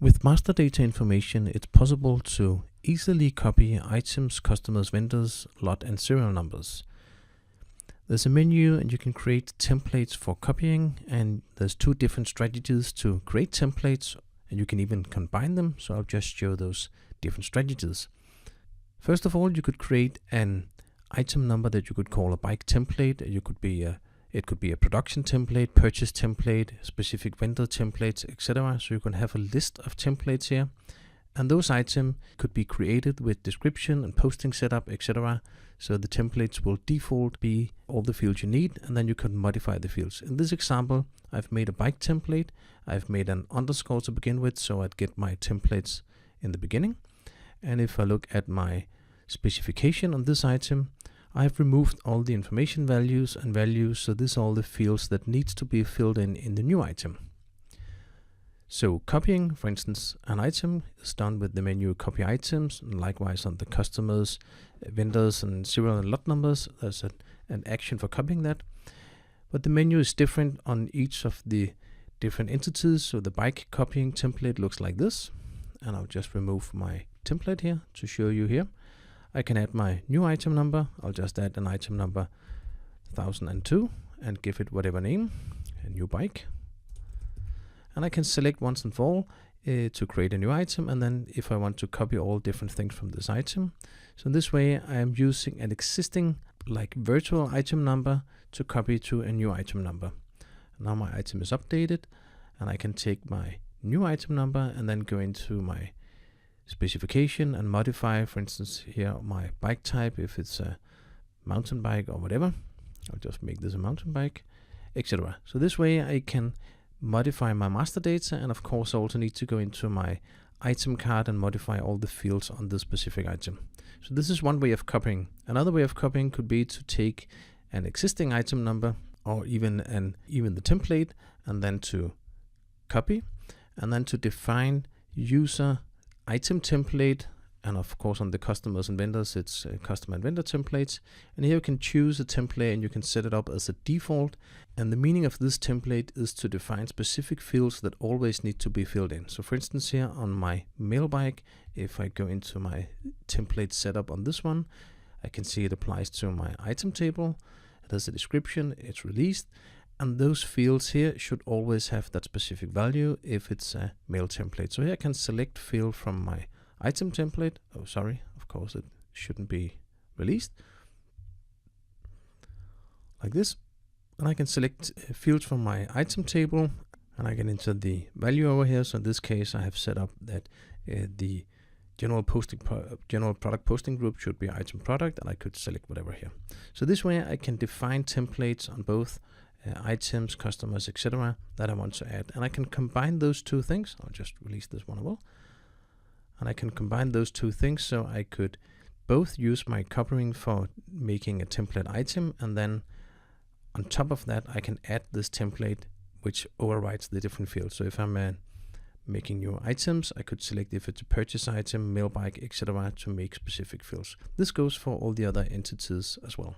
With master data information, it's possible to easily copy items, customers, vendors, lot and serial numbers. There's a menu and you can create templates for copying, and there's two different strategies to create templates, and you can even combine them. So I'll just show those different strategies. First of all, you could create an item number that you could call a bike template. It could be a production template, purchase template, specific vendor templates, etc. So you can have a list of templates here, and those items could be created with description and posting setup, etc. So the templates will default be all the fields you need, and then you can modify the fields. In this example, I've made a bike template. I've made an underscore to begin with, so I'd get my templates in the beginning. And if I look at my specification on this item, I've removed all the information values, so these are all the fields that needs to be filled in the new item. So copying, for instance, an item is done with the menu copy items, and likewise on the customers, vendors and serial and lot numbers, there's an action for copying that. But the menu is different on each of the different entities. So the bike copying template looks like this, and I'll just remove my template here to show you here. I can add my new item number. I'll just add an item number 1002 and give it whatever name, a new bike. And I can select once and for all to create a new item, and then if I want to copy all different things from this item. So this way I am using an existing like virtual item number to copy to a new item number. Now my item is updated, and I can take my new item number and then go into my specification and modify, for instance, here my bike type, if it's a mountain bike or whatever. I'll just make this a mountain bike, etc. So this way I can modify my master data, and of course I also need to go into my item card and modify all the fields on this specific item. So this is one way of copying. Another way of copying could be to take an existing item number or even the template, and then to copy, and then to define user item template, and of course on the customers and vendors it's customer and vendor templates, and here you can choose a template and you can set it up as a default, and the meaning of this template is to define specific fields that always need to be filled in. So for instance, here on my mail bike, if I go into my template setup on this one, I can see it applies to my item table. It has a description, it's released, and those fields here should always have that specific value if it's a mail template. So here I can select field from my item template. Oh, sorry, of course it shouldn't be released. Like this. And I can select fields from my item table, and I can enter the value over here. So in this case, I have set up that the general product posting group should be item product, and I could select whatever here. So this way I can define templates on both items, customers, etc. that I want to add, and I can combine those two things. I'll just release this one as well, and I can combine those two things, so I could both use my copying for making a template item, and then on top of that I can add this template which overrides the different fields. So if I'm making new items, I could select if it's a purchase item, mail bike, etc. to make specific fields. This goes for all the other entities as well.